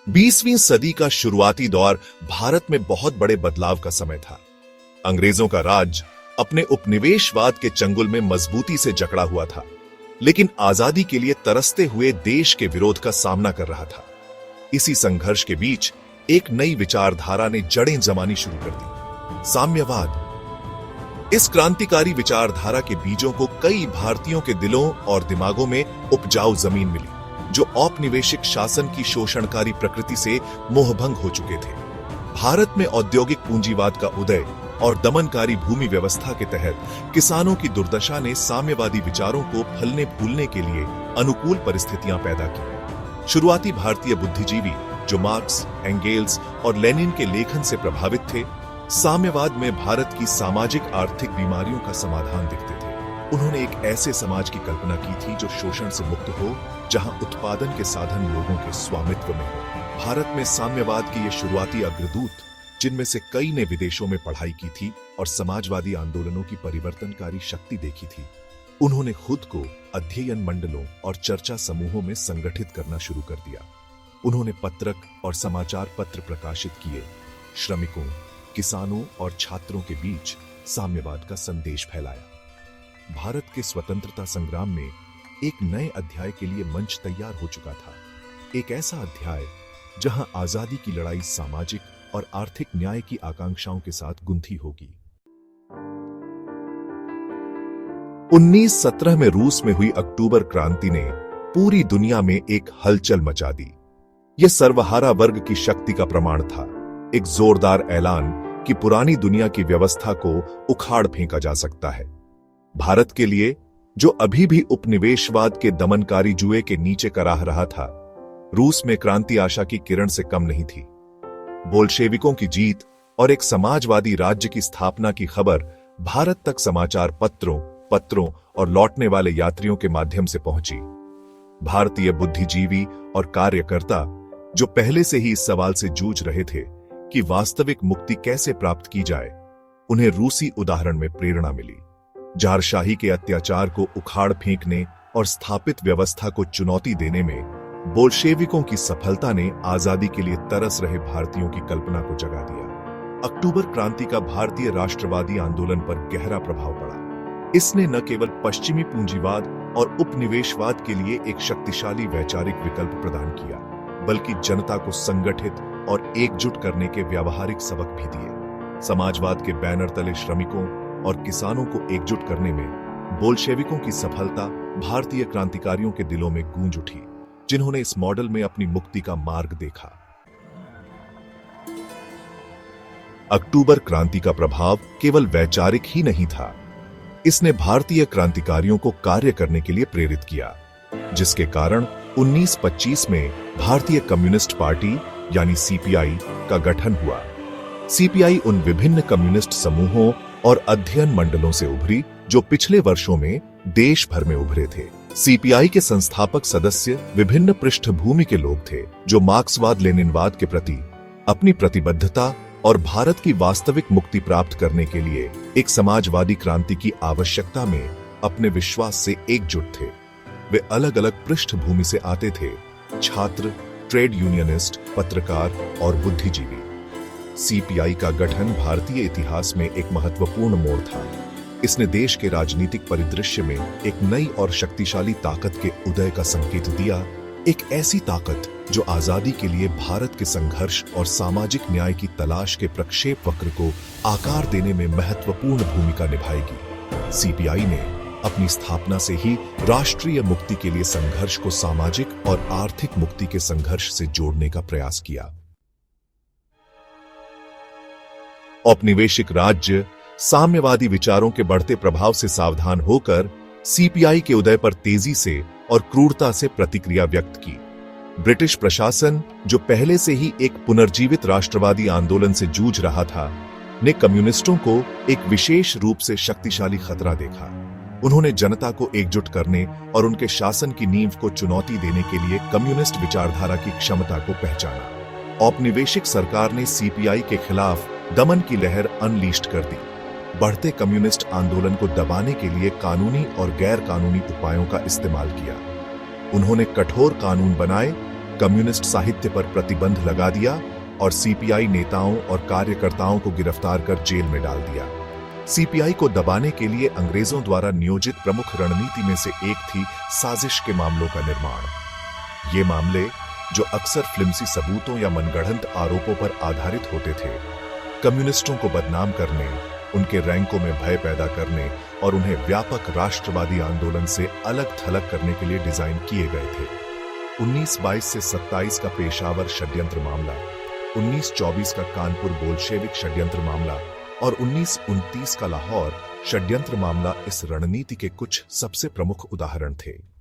20वीं सदी का शुरुआती दौर भारत में बहुत बड़े बदलाव का समय था। अंग्रेजों का राज अपने उपनिवेशवाद के चंगुल में मजबूती से जकड़ा हुआ था, लेकिन आजादी के लिए तरसते हुए देश के विरोध का सामना कर रहा था। इसी संघर्ष के बीच एक नई विचारधारा ने जड़ें जमानी शुरू कर दी, साम्यवाद। इस क्रांतिकारी विचारधारा के बीजों को कई भारतीयों के दिलों और दिमागों में उपजाऊ जमीन मिली, जो औपनिवेशिक शासन की शोषणकारी प्रकृति से मोहभंग हो चुके थे। भारत में औद्योगिक पूंजीवाद का उदय और दमनकारी भूमि व्यवस्था के तहत किसानों की दुर्दशा ने साम्यवादी विचारों को फलने फूलने के लिए अनुकूल परिस्थितियां पैदा की। शुरुआती भारतीय बुद्धिजीवी जो मार्क्स, एंगेल्स और लेनिन के लेखन से प्रभावित थे, साम्यवाद में भारत की सामाजिक आर्थिक बीमारियों का समाधान देखते थे। उन्होंने एक ऐसे समाज की कल्पना की थी जो शोषण से मुक्त हो, जहां उत्पादन के साधन लोगों के स्वामित्व में हो। भारत में साम्यवाद के ये शुरुआती अग्रदूत, जिनमें से कई ने विदेशों में पढ़ाई की थी और समाजवादी आंदोलनों की परिवर्तनकारी शक्ति देखी थी, उन्होंने खुद को अध्ययन मंडलों और चर्चा समूहों में संगठित करना शुरू कर दिया। उन्होंने पत्रक और समाचार पत्र प्रकाशित किए, श्रमिकों, किसानों और छात्रों के बीच साम्यवाद का संदेश फैलाया। भारत के स्वतंत्रता संग्राम में एक नए अध्याय के लिए मंच तैयार हो चुका था, एक ऐसा अध्याय जहां आजादी की लड़ाई सामाजिक और आर्थिक न्याय की आकांक्षाओं के साथ गुंथी होगी। 1917 में रूस में हुई अक्टूबर क्रांति ने पूरी दुनिया में एक हलचल मचा दी। यह सर्वहारा वर्ग की शक्ति का प्रमाण था, एक जोरदार ऐलान कि पुरानी दुनिया की व्यवस्था को उखाड़ फेंका जा सकता है। भारत के लिए, जो अभी भी उपनिवेशवाद के दमनकारी जुए के नीचे कराह रहा था, रूस में क्रांति आशा की किरण से कम नहीं थी। बोल्शेविकों की जीत और एक समाजवादी राज्य की स्थापना की खबर भारत तक समाचार पत्रों और लौटने वाले यात्रियों के माध्यम से पहुंची। भारतीय बुद्धिजीवी और कार्यकर्ता, जो पहले से ही इस सवाल से जूझ रहे थे कि वास्तविक मुक्ति कैसे प्राप्त की जाए, उन्हें रूसी उदाहरण में प्रेरणा मिली। जारशाही के अत्याचार को उखाड़ फेंकने और स्थापित व्यवस्था को चुनौती देने में बोल्शेविकों की सफलता ने आजादी के लिए तरस रहे भारतीयों की कल्पना को जगा दिया। अक्टूबर क्रांति का भारतीय राष्ट्रवादी आंदोलन पर गहरा प्रभाव पड़ा। इसने न केवल पश्चिमी पूंजीवाद और उपनिवेशवाद के लिए एक शक्तिशाली वैचारिक विकल्प प्रदान किया, बल्कि जनता को संगठित और एकजुट करने के व्यावहारिक सबक भी दिए। समाजवाद के बैनर तले श्रमिकों और किसानों को एकजुट करने में बोल्शेविकों की सफलता भारतीय क्रांतिकारियों के दिलों में गूंज उठी, जिन्होंने इस मॉडल में अपनी मुक्ति का मार्ग देखा। अक्टूबर क्रांति का प्रभाव केवल वैचारिक ही नहीं था, इसने भारतीय क्रांतिकारियों को कार्य करने के लिए प्रेरित किया, जिसके कारण 1925 में भारतीय कम्युनिस्ट पार्टी यानी सीपीआई का गठन हुआ। सीपीआई उन विभिन्न कम्युनिस्ट समूहों और अध्ययन मंडलों से उभरी जो पिछले वर्षों में देश भर में उभरे थे। सीपीआई के संस्थापक सदस्य विभिन्न पृष्ठभूमि के लोग थे, जो मार्क्सवाद लेनिनवाद के प्रति अपनी प्रतिबद्धता और भारत की वास्तविक मुक्ति प्राप्त करने के लिए एक समाजवादी क्रांति की आवश्यकता में अपने विश्वास से एकजुट थे। वे अलग अलग पृष्ठभूमि से आते थे, छात्र, ट्रेड यूनियनिस्ट, पत्रकार और बुद्धिजीवी। सीपीआई का गठन भारतीय इतिहास में एक महत्वपूर्ण मोड़ था। इसने देश के राजनीतिक परिदृश्य में एक नई और शक्तिशाली ताकत के उदय का संकेत दिया, एक ऐसी ताकत जो आजादी के लिए भारत के संघर्ष और सामाजिक न्याय की तलाश के प्रक्षेप वक्र को आकार देने में महत्वपूर्ण भूमिका निभाएगी। सीपीआई ने अपनी स्थापना से ही राष्ट्रीय मुक्ति के लिए संघर्ष को सामाजिक और आर्थिक मुक्ति के संघर्ष से जोड़ने का प्रयास किया। औपनिवेशिक राज्य साम्यवादी विचारों के बढ़ते प्रभाव से सावधान होकर सीपीआई के उदय पर तेजी से और क्रूरता से प्रतिक्रिया व्यक्त की। ब्रिटिश प्रशासन, जो पहले से ही एक पुनर्जीवित राष्ट्रवादी आंदोलन से जूझ रहा था, ने कम्युनिस्टों को एक विशेष रूप से शक्तिशाली खतरा देखा। उन्होंने जनता को एकजुट करने और उनके शासन की नींव को चुनौती देने के लिए कम्युनिस्ट विचारधारा की क्षमता को पहचाना। औपनिवेशिक सरकार ने सीपीआई के खिलाफ दमन की लहर अनलीस्ट कर दी। बढ़ते कम्युनिस्ट आंदोलन को दबाने के लिए कानूनी और गैर कानूनी उपायों का इस्तेमाल किया। उन्होंने कठोर कानून बनाए कम्युनिस्ट साहित्य पर प्रतिबंध लगा दिया और सीपीआई नेताओं और कार्यकर्ताओं को गिरफ्तार कर जेल में डाल दिया। सीपीआई को दबाने के लिए अंग्रेजों द्वारा नियोजित प्रमुख रणनीति में से एक थी साजिश के मामलों का निर्माण। ये मामले, जो अक्सर फ्लिमसी सबूतों या मनगढ़ंत आरोपों पर आधारित होते थे, कम्युनिस्टों को बदनाम करने, उनके रैंकों में भय पैदा करने और उन्हें व्यापक राष्ट्रवादी आंदोलन से अलग थलग करने के लिए डिजाइन किए गए थे। 1922 से 27 का पेशावर षड्यंत्र मामला, 1924 का कानपुर बोल्शेविक षड्यंत्र मामला और 1929 का लाहौर षड्यंत्र मामला इस रणनीति के कुछ सबसे प्रमुख उदाहरण थे।